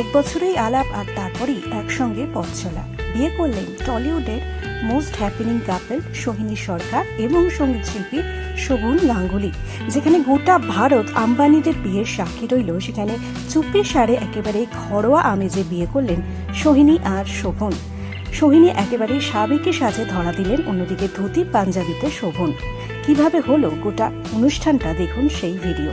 1 বছরেই আলাপ আর তারপরেই একসঙ্গে পথ চলা। বিয়ে করলেন টলিউডের মোস্ট হ্যাপেনিং কাপল সোহিনী সরকার এবং সঙ্গীত শিল্পী শোভন গাঙ্গুলি। যেখানে গোটা ভারত আম্বানিদের বিয়ের সাক্ষী রইল, সেখানে চুপি সারে একেবারে ঘরোয়া আমেজে বিয়ে করলেন সোহিনী আর শোভন। সোহিনী একেবারে সাবেকি সাজে ধরা দিলেন, অন্যদিকে ধুতি পাঞ্জাবিতে শোভন। কিভাবে হলো গোটা অনুষ্ঠানটা দেখুন সেই ভিডিও।